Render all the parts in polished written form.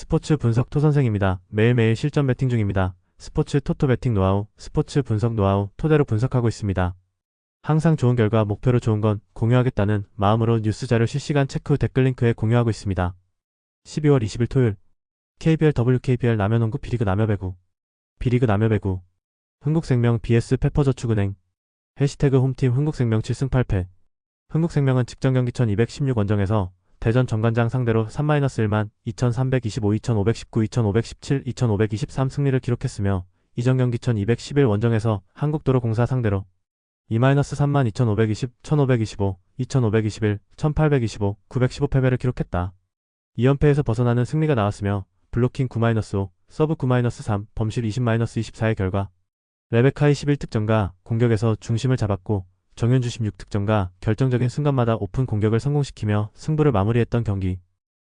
스포츠 분석 토선생입니다. 매일매일 실전 베팅 중입니다. 스포츠 토토 베팅 노하우, 스포츠 분석 노하우 토대로 분석하고 있습니다. 항상 좋은 결과 목표로 좋은 건 공유하겠다는 마음으로 뉴스 자료 실시간 체크 후 댓글 링크에 공유하고 있습니다. 12월 20일 토요일 KBL WKBL 남해농구 B리그 남여배구 B리그 남여배구 흥국생명 vs 페퍼저축은행 해시태그 홈팀 흥국생명 7승 8패 흥국생명은 직전 경기 1216원정에서 대전 정관장 상대로 3-1만 2325, 2519, 2517, 2523 승리를 기록했으며 이전 경기 1211원정에서 한국도로공사 상대로 2-3만 2520, 1525, 2521, 1825, 915 패배를 기록했다. 2연패에서 벗어나는 승리가 나왔으며 블로킹 9-5, 서브 9-3, 범실 20-24의 결과 레베카의 11득점과 공격에서 중심을 잡았고 정현주 16득점과 결정적인 순간마다 오픈 공격을 성공시키며 승부를 마무리했던 경기.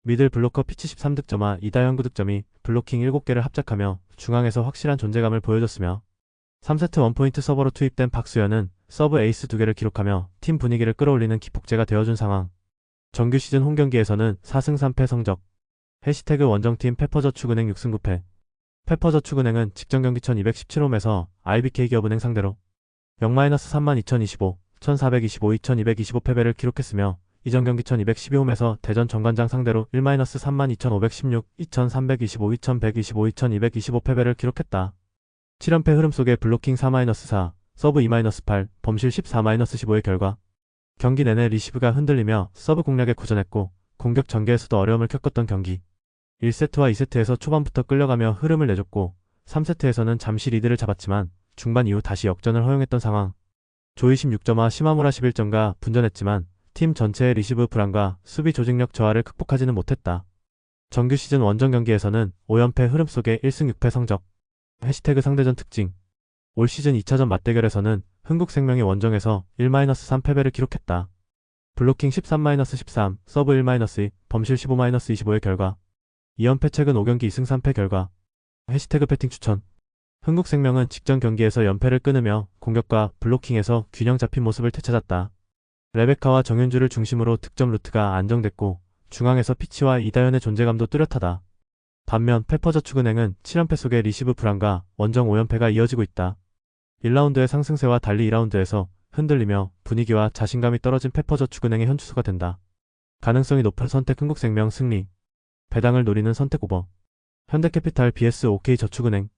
미들 블로커 피치 13득점과 이다현 9득점이 블로킹 7개를 합작하며 중앙에서 확실한 존재감을 보여줬으며 3세트 원포인트 서버로 투입된 박수현은 서브 에이스 2개를 기록하며 팀 분위기를 끌어올리는 기폭제가 되어준 상황. 정규 시즌 홈경기에서는 4승 3패 성적. 해시태그 원정팀 페퍼저축은행 6승 9패 페퍼저축은행은 직전 경기 1217홈에서 IBK기업은행 상대로 0-3만 2025, 1425, 2225 패배를 기록했으며 이전 경기 1212홈에서 대전 정관장 상대로 1-3만 2516, 2325, 2125, 2225 패배를 기록했다. 7연패 흐름 속에 블로킹 4-4, 서브 2-8, 범실 14-15의 결과 경기 내내 리시브가 흔들리며 서브 공략에 고전했고 공격 전개에서도 어려움을 겪었던 경기. 1세트와 2세트에서 초반부터 끌려가며 흐름을 내줬고 3세트에서는 잠시 리드를 잡았지만 중반 이후 다시 역전을 허용했던 상황. 조이 16점과 시마무라 11점과 분전했지만 팀 전체의 리시브 불안과 수비 조직력 저하를 극복하지는 못했다. 정규 시즌 원정 경기에서는 5연패 흐름 속에 1승 6패 성적. 해시태그 상대전 특징. 올 시즌 2차전 맞대결에서는 흥국생명이 원정에서 1-3 패배를 기록했다. 블로킹 13-13, 서브 1-2, 범실 15-25의 결과 2연패 최근 5경기 2승 3패 결과 해시태그 배팅 추천. 흥국생명은 직전 경기에서 연패를 끊으며 공격과 블로킹에서 균형 잡힌 모습을 되찾았다. 레베카와 정윤주를 중심으로 득점 루트가 안정됐고 중앙에서 피치와 이다현의 존재감도 뚜렷하다. 반면 페퍼저축은행은 7연패 속의 리시브 불안과 원정 5연패가 이어지고 있다. 1라운드의 상승세와 달리 2라운드에서 흔들리며 분위기와 자신감이 떨어진 페퍼저축은행의 현주소가 된다. 가능성이 높은 선택 흥국생명 승리. 배당을 노리는 선택 오버. 현대캐피탈 vs OK저축은행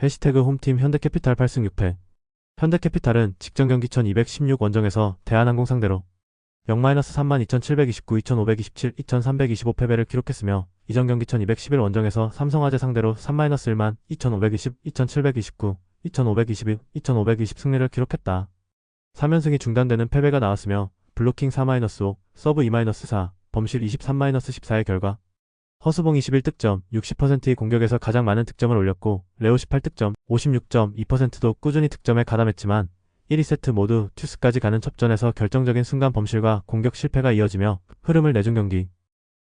해시태그 홈팀 현대캐피탈 8승 6패 현대캐피탈은 직전 경기 1216원정에서 대한항공 상대로 0-3만 2729, 2527, 2325 패배를 기록했으며 이전 경기 1211원정에서 삼성화재 상대로 3-1만 2520, 2729, 2521, 2520 승리를 기록했다. 3연승이 중단되는 패배가 나왔으며 블로킹 4-5, 서브 2-4, 범실 23-14의 결과 허수봉 21득점, 60%의 공격에서 가장 많은 득점을 올렸고 레오 18득점, 56.2%도 꾸준히 득점에 가담했지만 1, 2세트 모두 튜스까지 가는 접전에서 결정적인 순간 범실과 공격 실패가 이어지며 흐름을 내준 경기.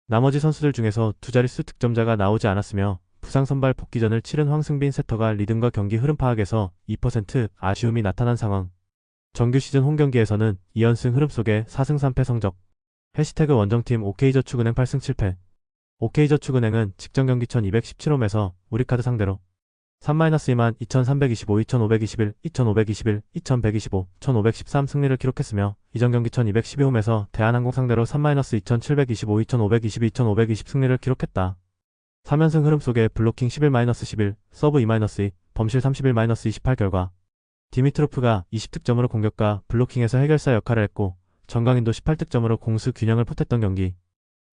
나머지 선수들 중에서 두 자릿수 득점자가 나오지 않았으며 부상 선발 복귀전을 치른 황승빈 세터가 리듬과 경기 흐름 파악에서 2% 아쉬움이 나타난 상황. 정규 시즌 홈경기에서는 2연승 흐름 속에 4승 3패 성적. 해시태그 원정팀 OK저축은행 8승 7패 OK저축은행은 직전 경기 1217홈에서 우리카드 상대로 3-2만 2325, 2521, 2521, 2125, 1513 승리를 기록했으며 이전 경기 1212홈에서 대한항공 상대로 3-2725, 2522, 2520 승리를 기록했다. 3연승 흐름 속에 블로킹 11-11, 서브 2-2, 범실 31-28 결과 디미트로프가 20득점으로 공격과 블로킹에서 해결사 역할을 했고 정강인도 18득점으로 공수 균형을 포했던 경기.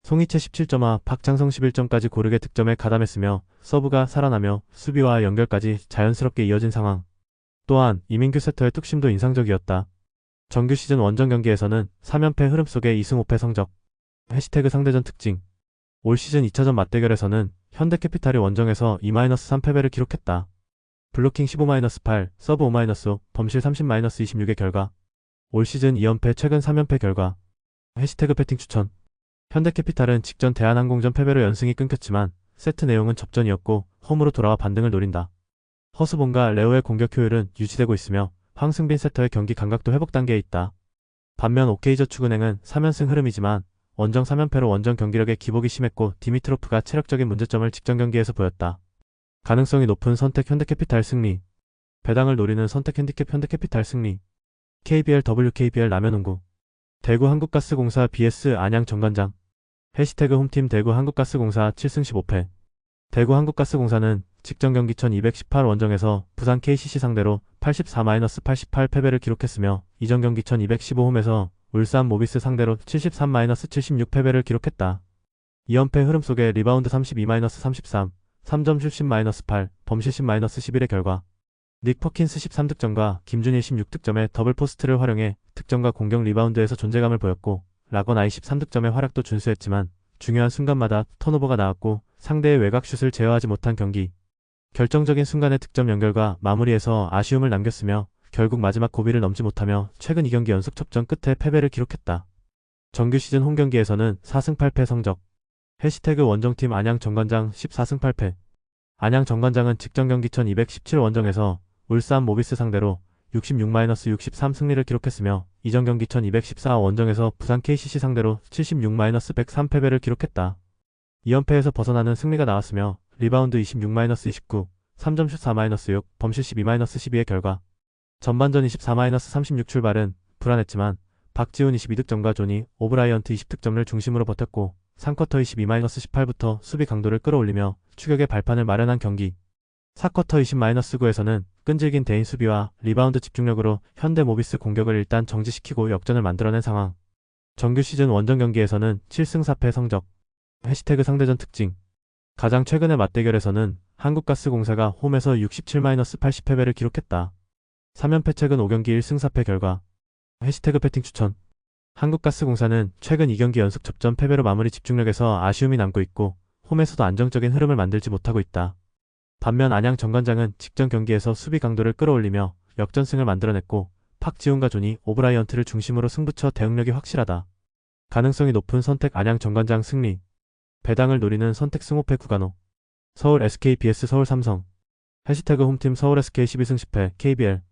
송이채 17점과 박창성 11점까지 고르게 득점에 가담했으며 서브가 살아나며 수비와 연결까지 자연스럽게 이어진 상황. 또한 이민규 세터의 뚝심도 인상적이었다. 정규 시즌 원정 경기에서는 3연패 흐름 속의 2승 5패 성적. 해시태그 상대전 특징. 올 시즌 2차전 맞대결에서는 현대캐피탈이 원정에서 2-3 패배를 기록했다. 블로킹 15-8, 서브 5-5, 범실 30-26의 결과 올 시즌 2연패 최근 3연패 결과 해시태그 배팅 추천. 현대캐피탈은 직전 대한항공전 패배로 연승이 끊겼지만 세트 내용은 접전이었고 홈으로 돌아와 반등을 노린다. 허수봉과 레오의 공격 효율은 유지되고 있으며 황승빈 세터의 경기 감각도 회복 단계에 있다. 반면 OK저축은행은 3연승 흐름이지만 원정 3연패로 원정 경기력에 기복이 심했고 디미트로프가 체력적인 문제점을 직전 경기에서 보였다. 가능성이 높은 선택 현대캐피탈 승리. 배당을 노리는 선택 핸디캡 현대캐피탈 승리. KBL WKBL 라면농구. 대구 한국가스공사 vs 안양 정관장. 해시태그 홈팀 대구 한국가스공사 7승 15패. 대구 한국가스공사는 직전 경기 1218 원정에서 부산 KCC 상대로 84-88 패배를 기록했으며 이전 경기 1215홈에서 울산 모비스 상대로 73-76 패배를 기록했다. 2연패 흐름 속에 리바운드 32-33, 3점 슛 10-8, 범실 10-11의 결과 닉 퍼킨스 13득점과 김준일 16득점의 더블 포스트를 활용해 득점과 공격 리바운드에서 존재감을 보였고 라건 아이 13득점의 활약도 준수했지만 중요한 순간마다 턴오버가 나왔고 상대의 외곽슛을 제어하지 못한 경기. 결정적인 순간의 득점 연결과 마무리에서 아쉬움을 남겼으며 결국 마지막 고비를 넘지 못하며 최근 2경기 연속 접전 끝에 패배를 기록했다. 정규 시즌 홈경기에서는 4승 8패 성적. 해시태그 원정팀 안양 정관장 14승 8패. 안양 정관장은 직전 경기 1217 원정에서 울산 모비스 상대로 66-63 승리를 기록했으며 이전 경기 1214 원정에서 부산 KCC 상대로 76-103 패배를 기록했다. 2연패에서 벗어나는 승리가 나왔으며 리바운드 26-29, 3점 슛 4-6, 범실 12-12의 결과 전반전 24-36 출발은 불안했지만 박지훈 22득점과 조니 오브라이언트 20득점을 중심으로 버텼고 3쿼터 22-18부터 수비 강도를 끌어올리며 추격의 발판을 마련한 경기. 4쿼터 20-9에서는 끈질긴 대인 수비와 리바운드 집중력으로 현대 모비스 공격을 일단 정지시키고 역전을 만들어낸 상황. 정규 시즌 원정 경기에서는 7승 4패 성적. 해시태그 상대전 특징. 가장 최근의 맞대결에서는 한국가스공사가 홈에서 67-80 패배를 기록했다. 3연패 최근 5경기 1승 4패 결과. 해시태그 배팅 추천. 한국가스공사는 최근 2경기 연속 접전 패배로 마무리 집중력에서 아쉬움이 남고 있고 홈에서도 안정적인 흐름을 만들지 못하고 있다. 반면 안양 정관장은 직전 경기에서 수비 강도를 끌어올리며 역전승을 만들어냈고 박지훈과 조니 오브라이언트를 중심으로 승부처 대응력이 확실하다. 가능성이 높은 선택 안양 정관장 승리. 배당을 노리는 선택 승호패 구간호. 서울 SK vs 서울 삼성. 해시태그 홈팀 서울 SK 12승 10패 KBL.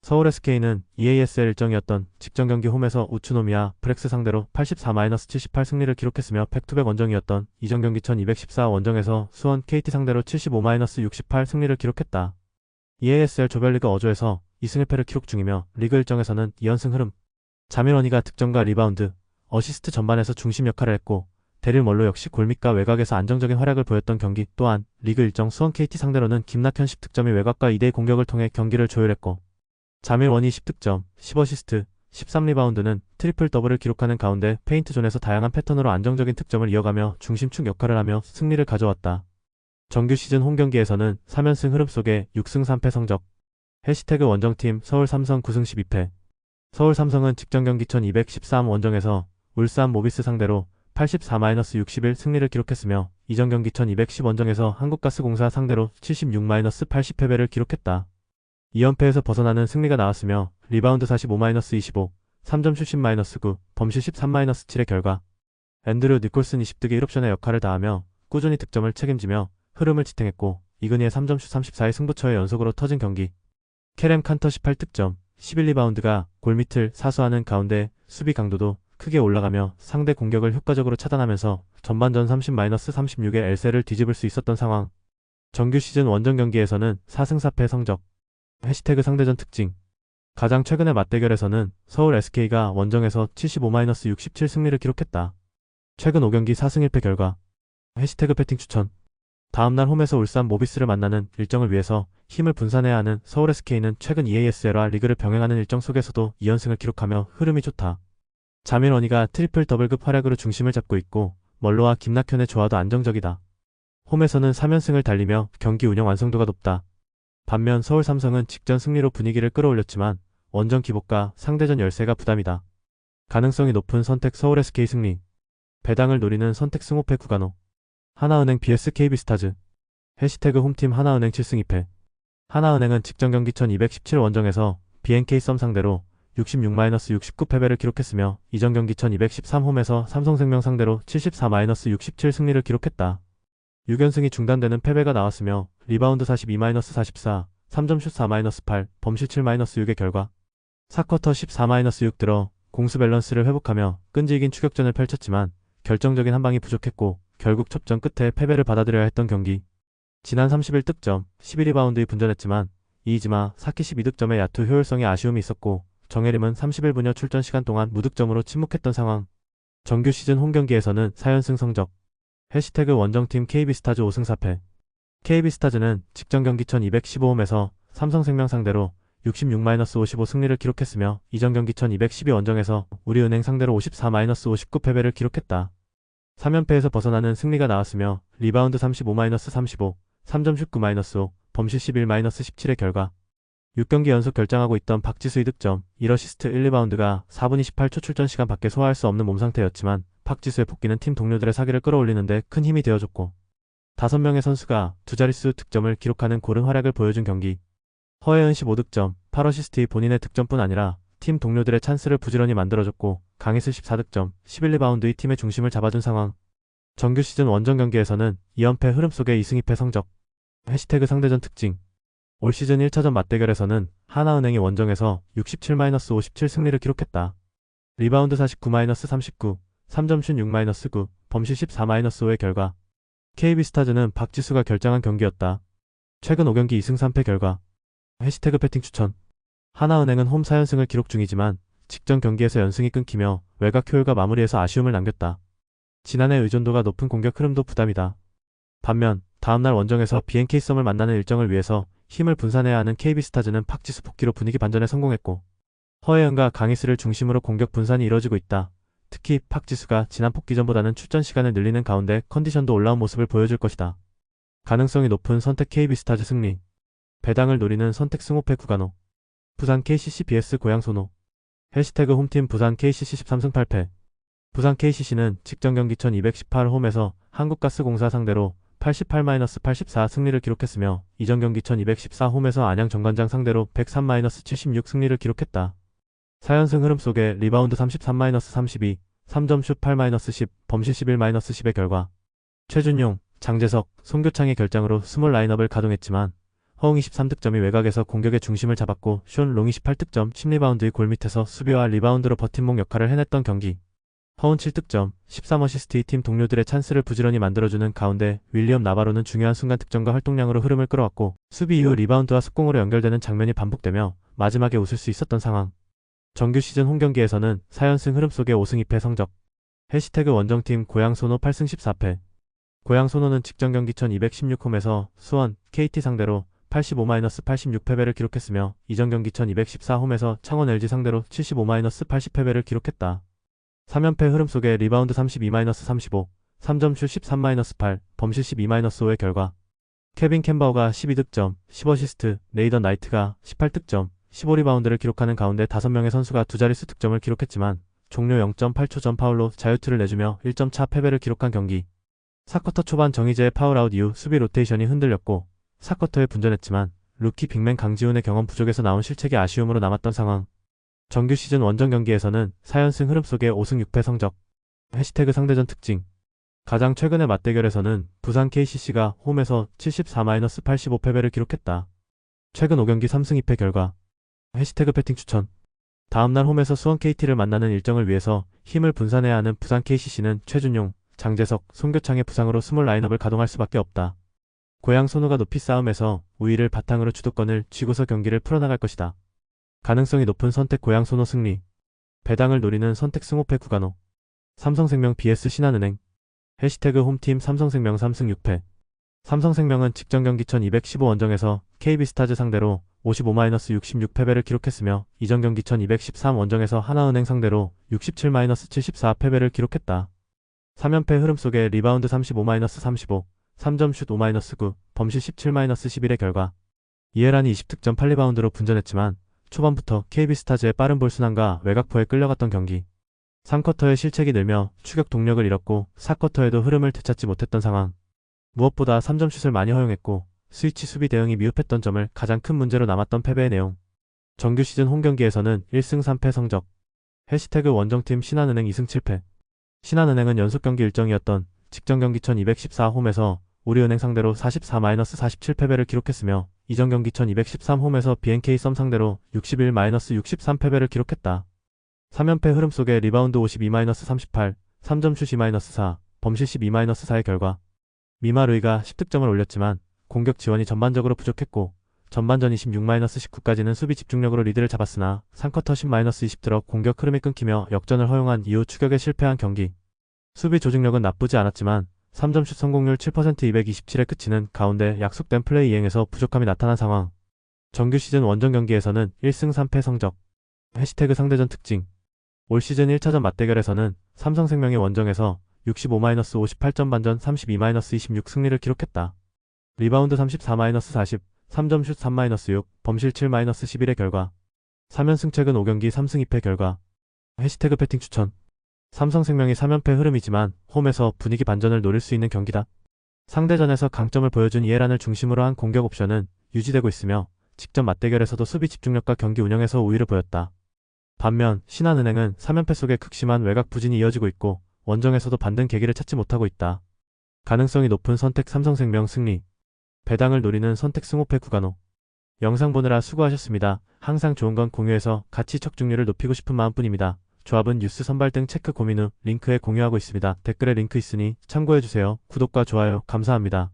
서울 SK는 EASL 일정이었던 직전 경기 홈에서 우츠노미야 브렉스 상대로 84-78 승리를 기록했으며 백투백 원정이었던 이전 경기 1214 원정에서 수원 KT 상대로 75-68 승리를 기록했다. EASL 조별리그 어조에서 2승 1패를 기록 중이며 리그 일정에서는 2연승 흐름. 자밀원이가 득점과 리바운드, 어시스트 전반에서 중심 역할을 했고 데릴 멀로 역시 골밑과 외곽에서 안정적인 활약을 보였던 경기. 또한 리그 일정 수원 KT 상대로는 김낙현 10득점이 외곽과 2대2 공격을 통해 경기를 조율했고 자밀원이 10득점, 10어시스트, 13리바운드는 트리플 더블을 기록하는 가운데 페인트존에서 다양한 패턴으로 안정적인 득점을 이어가며 중심축 역할을 하며 승리를 가져왔다. 정규 시즌 홈경기에서는 3연승 흐름 속에 6승 3패 성적. 해시태그 원정팀 서울 삼성 9승 12패. 서울 삼성은 직전 경기 1213 원정에서 울산 모비스 상대로 84-61 승리를 기록했으며 이전 경기 1210 원정에서 한국가스공사 상대로 76-80 패배를 기록했다. 2연패에서 벗어나는 승리가 나왔으며 리바운드 45-25, 3점 슛 10-9, 범실 13-7의 결과 앤드류 니콜슨 20득의 1옵션의 역할을 다하며 꾸준히 득점을 책임지며 흐름을 지탱했고 이근희의 3점 슛 34의 승부처의 연속으로 터진 경기. 캐렘 칸터 18득점, 11리바운드가 골밑을 사수하는 가운데 수비 강도도 크게 올라가며 상대 공격을 효과적으로 차단하면서 전반전 30-36의 엘세를 뒤집을 수 있었던 상황. 정규 시즌 원정 경기에서는 4승 4패 성적. 해시태그 상대전 특징. 가장 최근의 맞대결에서는 서울 SK가 원정에서 75-67 승리를 기록했다. 최근 5경기 4승 1패 결과. 해시태그 배팅 추천. 다음날 홈에서 울산 모비스를 만나는 일정을 위해서 힘을 분산해야 하는 서울 SK는 최근 EASL과 리그를 병행하는 일정 속에서도 2연승을 기록하며 흐름이 좋다. 자밀원이가 트리플 더블급 활약으로 중심을 잡고 있고 멀로와 김낙현의 조화도 안정적이다. 홈에서는 3연승을 달리며 경기 운영 완성도가 높다. 반면 서울 삼성은 직전 승리로 분위기를 끌어올렸지만 원정 기복과 상대전 열세가 부담이다. 가능성이 높은 선택 서울 SK 승리. 배당을 노리는 선택 승호패 구간호. 하나은행 vs KB스타즈. 해시태그 홈팀 하나은행 7승 2패. 하나은행은 직전 경기 1217 원정에서 BNK 썸 상대로 66-69 패배를 기록했으며 이전 경기 1213 홈에서 삼성생명 상대로 74-67 승리를 기록했다. 6연승이 중단되는 패배가 나왔으며 리바운드 42-44, 3점 슛 4-8, 범실 7-6의 결과 4쿼터 14-6 들어 공수 밸런스를 회복하며 끈질긴 추격전을 펼쳤지만 결정적인 한 방이 부족했고 결국 접전 끝에 패배를 받아들여야 했던 경기. 지난 31득점, 11리바운드의 분전했지만 이이지마, 사키 12득점의 야투 효율성에 아쉬움이 있었고 정혜림은 31분여 출전 시간 동안 무득점으로 침묵했던 상황. 정규 시즌 홈경기에서는 4연승 성적. 해시태그 원정팀 KB스타즈 5승 4패. KB스타즈는 직전 경기 1215홈에서 삼성생명 상대로 66-55 승리를 기록했으며 이전 경기 1212 원정에서 우리은행 상대로 54-59 패배를 기록했다. 3연패에서 벗어나는 승리가 나왔으며 리바운드 35-35, 3점 슛 9-5, 범실 11-17의 결과 6경기 연속 결장하고 있던 박지수 2득점, 1어시스트 1리바운드가 4분 28초 출전 시간 밖에 소화할 수 없는 몸 상태였지만 박지수의 복귀는 팀 동료들의 사기를 끌어올리는데 큰 힘이 되어줬고 5명의 선수가 두 자릿수 득점을 기록하는 고른 활약을 보여준 경기. 허예은 15득점, 8어시스트의 본인의 득점뿐 아니라 팀 동료들의 찬스를 부지런히 만들어줬고 강희슬 14득점, 11리바운드의 팀의 중심을 잡아준 상황. 정규 시즌 원정 경기에서는 2연패 흐름 속의 2승 2패 성적. 해시태그 상대전 특징. 올 시즌 1차전 맞대결에서는 하나은행이 원정에서 67-57 승리를 기록했다. 리바운드 49-39, 3점 슛 6-9, 범실 14-5의 결과. KB스타즈는 박지수가 결장한 경기였다. 최근 5경기 2승 3패 결과. 해시태그 배팅 추천. 하나은행은 홈 4연승을 기록 중이지만 직전 경기에서 연승이 끊기며 외곽 효율과 마무리에서 아쉬움을 남겼다. 지난해 의존도가 높은 공격 흐름도 부담이다. 반면 다음날 원정에서 BNK 썸을 만나는 일정을 위해서 힘을 분산해야 하는 KB스타즈는 박지수 복귀로 분위기 반전에 성공했고 허예은과 강희슬을 중심으로 공격 분산이 이뤄지고 있다. 특히 박지수가 지난 복귀전보다는 출전 시간을 늘리는 가운데 컨디션도 올라온 모습을 보여줄 것이다. 가능성이 높은 선택 KB스타즈 승리. 배당을 노리는 선택 승호패 구간호. 부산 KCC vs 고양 소노. 해시태그 홈팀 부산 KCC 13승 8패. 부산 KCC는 직전 경기 1218 홈에서 한국가스공사 상대로 88-84 승리를 기록했으며 이전 경기 1214 홈에서 안양 정관장 상대로 103-76 승리를 기록했다. 4연승 흐름 속에 리바운드 33-32, 3점 슛 8-10, 범실 11-10의 결과. 최준용, 장재석, 송교창의 결장으로 스몰 라인업을 가동했지만 허웅 23득점이 외곽에서 공격의 중심을 잡았고 숀 롱 28득점, 10리바운드의 골 밑에서 수비와 리바운드로 버팀목 역할을 해냈던 경기. 허운 7득점, 13어시스트의 팀 동료들의 찬스를 부지런히 만들어주는 가운데 윌리엄 나바로는 중요한 순간 득점과 활동량으로 흐름을 끌어왔고 수비 이후 리바운드와 속공으로 연결되는 장면이 반복되며 마지막에 웃을 수 있었던 상황. 정규 시즌 홈경기에서는 4연승 흐름 속의 5승 2패 성적. 해시태그 원정팀 고양소노 8승 14패. 고양소노는 직전 경기 1216홈에서 수원, KT 상대로 85-86 패배를 기록했으며 이전 경기 1214홈에서 창원 LG 상대로 75-80 패배를 기록했다. 3연패 흐름 속에 리바운드 32-35, 3점 슛 13-8, 범실 12-5의 결과. 케빈 캔버가 12득점, 10어시스트, 네이던 나이트가 18득점, 15리바운드를 기록하는 가운데 5명의 선수가 두 자릿수 득점을 기록했지만 종료 0.8초 전 파울로 자유투를 내주며 1점 차 패배를 기록한 경기. 4쿼터 초반 정희재의 파울아웃 이후 수비 로테이션이 흔들렸고 4쿼터에 분전했지만 루키 빅맨 강지훈의 경험 부족에서 나온 실책이 아쉬움으로 남았던 상황. 정규 시즌 원정 경기에서는 4연승 흐름 속의 5승 6패 성적. 해시태그 상대전 특징. 가장 최근의 맞대결에서는 부산 KCC가 홈에서 74-85 패배를 기록했다. 최근 5경기 3승 2패 결과. 해시태그 배팅 추천. 다음날 홈에서 수원 KT를 만나는 일정을 위해서 힘을 분산해야 하는 부산 KCC는 최준용, 장재석, 송교창의 부상으로 스몰 라인업을 가동할 수밖에 없다. 고양 소노가 높이 싸움에서 우위를 바탕으로 주도권을 쥐고서 경기를 풀어나갈 것이다. 가능성이 높은 선택 고양 소노 승리. 배당을 노리는 선택 승호패 구간호. 삼성생명 vs 신한은행. 해시태그 홈팀 삼성생명 3승 6패. 삼성생명은 직전 경기 1215 원정에서 KB스타즈 상대로 55-66 패배를 기록했으며 이전 경기 1213 원정에서 하나은행 상대로 67-74 패배를 기록했다. 3연패 흐름 속에 리바운드 35-35, 3점 슛 5-9, 범실 17-11의 결과. 이해란이 20득점 8리바운드로 분전했지만 초반부터 KB스타즈의 빠른 볼 순환과 외곽포에 끌려갔던 경기. 3쿼터에 실책이 늘며 추격 동력을 잃었고 4쿼터에도 흐름을 되찾지 못했던 상황. 무엇보다 3점 슛을 많이 허용했고 스위치 수비 대응이 미흡했던 점을 가장 큰 문제로 남았던 패배의 내용. 정규 시즌 홈경기에서는 1승 3패 성적. 해시태그 원정팀 신한은행 2승 7패. 신한은행은 연속 경기 일정이었던 직전 경기 1214 홈에서 우리은행 상대로 44-47 패배를 기록했으며 이전 경기 1213 홈에서 BNK 썸 상대로 61-63 패배를 기록했다. 3연패 흐름 속에 리바운드 52-38, 3점 슛 2-4, 범실 12-4의 결과 미마루이가 10득점을 올렸지만 공격 지원이 전반적으로 부족했고 전반전 26-19까지는 수비 집중력으로 리드를 잡았으나 3쿼터 10-20 들어 공격 흐름이 끊기며 역전을 허용한 이후 추격에 실패한 경기. 수비 조직력은 나쁘지 않았지만 3점 슛 성공률 7% 227에 그치는 가운데 약속된 플레이 이행에서 부족함이 나타난 상황. 정규 시즌 원정 경기에서는 1승 3패 성적. 해시태그 상대전 특징. 올 시즌 1차전 맞대결에서는 삼성생명이 원정에서 65-58점 반전 32-26 승리를 기록했다. 리바운드 34-40, 3점 슛 3-6, 범실 7-11의 결과 3연승 최근 5경기 3승 2패 결과 해시태그 배팅 추천. 삼성생명이 3연패 흐름이지만 홈에서 분위기 반전을 노릴 수 있는 경기다. 상대전에서 강점을 보여준 이해란을 중심으로 한 공격 옵션은 유지되고 있으며 직전 맞대결에서도 수비 집중력과 경기 운영에서 우위를 보였다. 반면 신한은행은 3연패 속에 극심한 외곽 부진이 이어지고 있고 원정에서도 반등 계기를 찾지 못하고 있다. 가능성이 높은 선택 삼성생명 승리. 배당을 노리는 선택 승호패 구간호. 영상 보느라 수고하셨습니다. 항상 좋은 건 공유해서 가치 적중률을 높이고 싶은 마음뿐입니다. 조합은 뉴스 선발 등 체크 고민 후 링크에 공유하고 있습니다. 댓글에 링크 있으니 참고해주세요. 구독과 좋아요 감사합니다.